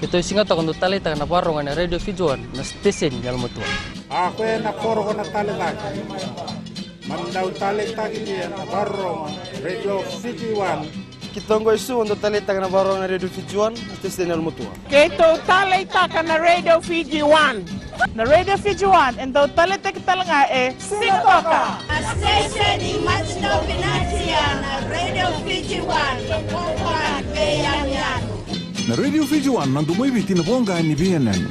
Ito singa ta kuno talita na parongan na Radio Fijuan na station ngal mutua. Ako na poro na talita. Mandau talita kini na parong Radio Fijuan. Kitongo isu untuk talita na parong na Radio Fijuan na station ngal mutua. Kito talita na Radio Fijuan. Na Radio Fijuan endo talita kita nga Sintoka. Station ni Machno Pinatia na Radio Fijuan. Kumpang Beyanyan. Na Radio Fijuan nandumay tinabonga ni BNN.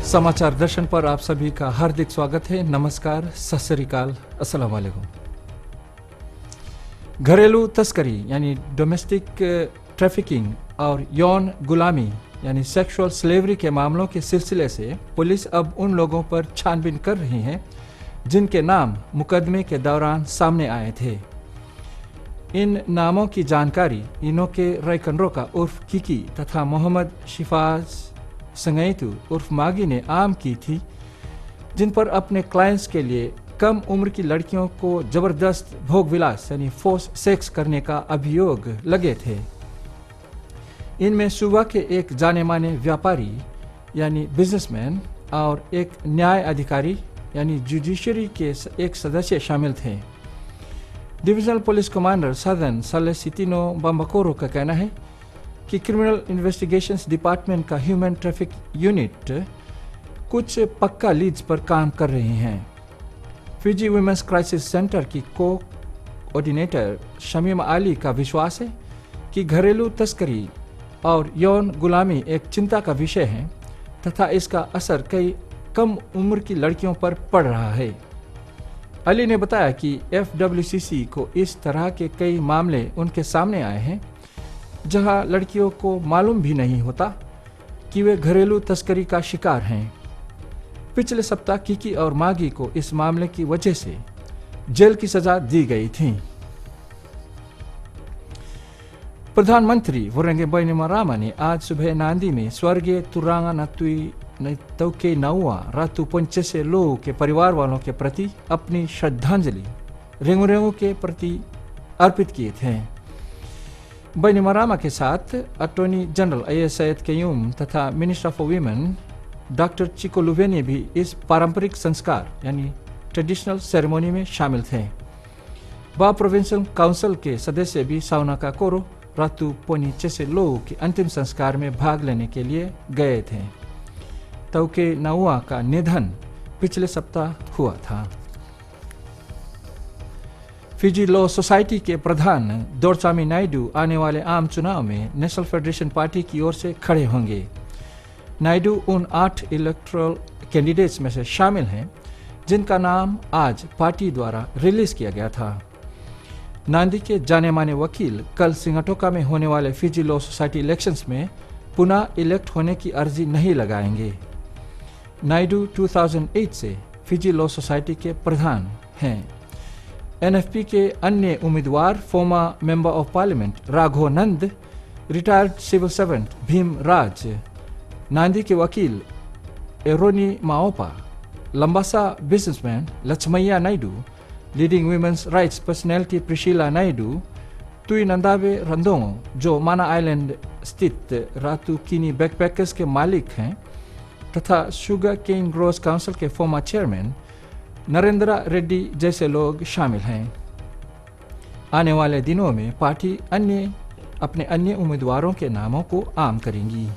समाचार दर्शन पर आप सभी का हार्दिक स्वागत है। नमस्कार, सत श्री अकाल, अस्सलाम वालेकुम। घरेलू तस्करी यानी डोमेस्टिक ट्रैफिकिंग और यौन गुलामी यानी सेक्सुअल स्लेवरी के मामलों के सिलसिले से पुलिस अब उन लोगों पर छानबीन कर रही है जिनके नाम मुकदमे के दौरान सामने आए थे। इन नामों की जानकारी इनोके रैकनरोका उर्फ किकी तथा मोहम्मद शिफाज संगैतु उर्फ मागी ने आम की थी, जिन पर अपने क्लाइंट्स के लिए कम उम्र की लड़कियों को जबरदस्त भोग विलास यानी फोर्स सेक्स करने का अभियोग लगे थे। इनमें सूबा के एक जाने माने व्यापारी यानी बिजनेसमैन और एक न्याय अधिकारी यानी जुडिशरी के एक सदस्य शामिल थे। डिविजनल पुलिस कमांडर सदन सलेसिटिनो बम्बाकोरो का कहना है कि क्रिमिनल इन्वेस्टिगेशंस डिपार्टमेंट का ह्यूमन ट्रैफिक यूनिट कुछ पक्का लीड्स पर काम कर रही हैं। फिजी वुमेन्स क्राइसिस सेंटर की कोऑर्डिनेटर शमीमा अली का विश्वास है कि घरेलू तस्करी और यौन गुलामी एक चिंता का विषय है तथा इसका असर कई कम उम्र की लड़कियों पर पड़ रहा है। अली ने बताया कि FWCC को इस तरह के कई मामले उनके सामने आए हैं जहां लड़कियों को मालूम भी नहीं होता कि वे घरेलू तस्करी का शिकार हैं। पिछले सप्ताह किकी और मागी को इस मामले की वजह से जेल की सजा दी गई थी। प्रधानमंत्री वरंगे बैनिमरामा ने आज सुबह नांदी में स्वर्गीय तुरांगा नतुई तौके नाउआ रातू पंचेसे लोगों के परिवार वालों के प्रति अपनी श्रद्धांजलि रेंगू के प्रति अर्पित किए थे। बैनिमरामा के साथ attorney general AS Sayed Khaiyum तथा minister of women doctor Jiko Luveni भी इस पारंपरिक संस्कार यानी ट्रेडिशनल सेरेमनी में शामिल थे। बा प्रोविंशियल काउंसिल के सदस्य भी साउनाका कोरो रातू पोनी चेसे लोगों के अंतिम संस्कार में भाग लेने के लिए गए थे। तौके नाउआ का निधन पिछले सप्ताह हुआ था। फिजी लॉ सोसाइटी के प्रधान दोरचामी नायडू आने वाले आम चुनाव में नेशनल फेडरेशन पार्टी की ओर से खड़े होंगे। नायडू उन 8 इलेक्टोरल कैंडिडेट्स में से शामिल हैं जिनका नाम आज पार्टी द्वारा रिलीज किया गया था। नांदी के जाने माने वकील कल सिंगटोका में होने वाले फिजी लॉ सोसाइटी इलेक्शंस में पुनः इलेक्ट होने की अर्जी नहीं लगाएंगे। नायडू 2008 से फिजी लॉ सोसाइटी के प्रधान हैं। NFP के अन्य उम्मीदवार former member of parliament Raghwanand, retired civil servant Bhim Raj, Nadi के वकील Aroni Maopa, Labasa businessman Lakshmaiya Naidu, leading women's rights personality Priscilla Naidu, तुई नंदावे रंदोंगो जो माना आइलैंड स्थित रातू किनी बैकपैकर्स के मालिक हैं तथा शुगर केन ग्रोस काउंसिल के फॉर्मर चेयरमैन नरेंद्र रेड्डी जैसे लोग शामिल हैं। आने वाले दिनों में पार्टी अपने अन्य उम्मीदवारों के नामों को आम करेंगी।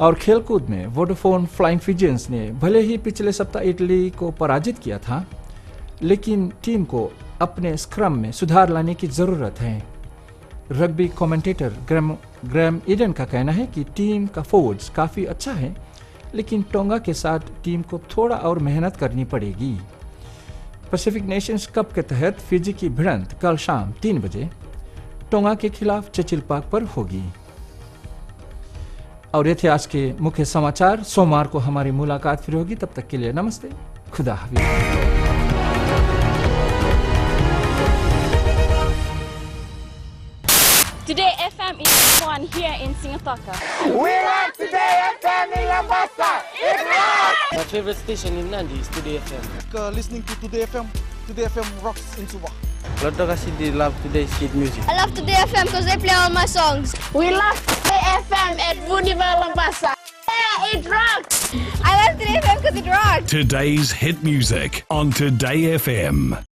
और खेलकूद में वोडाफोन फ्लाइंग फिजियंस ने भले ही पिछले सप्ताह इटली को पराजित किया था, लेकिन टीम को अपने स्क्रम में सुधार लाने की जरूरत है। रग्बी कमेंटेटर ग्रैम ईडन का कहना है कि टीम का फॉरवर्ड्स काफ़ी अच्छा है, लेकिन टोंगा के साथ टीम को थोड़ा और मेहनत करनी पड़ेगी। पैसिफिक नेशंस कप के तहत फिजी की भिड़ंत कल शाम 3 बजे टोंगा के खिलाफ चचिल पार्क पर होगी। और ये थे आज के मुख्य समाचार। सोमवार को हमारी मुलाकात फिर होगी, तब तक के लिए नमस्ते, खुदा हाफिज़। Today FM is one here in Singatoka. We love Today FM in Lambasa. It rocks! My favorite station in Nandi is Today FM. Listening to Today FM. Today FM rocks in Suva. Lotto kasi di love today's kid music. I love Today FM because they play all my songs. We love Today FM at Buniva Lambasa. Yeah, it rocks! I love Today FM because it rocks. Today's hit music on Today FM.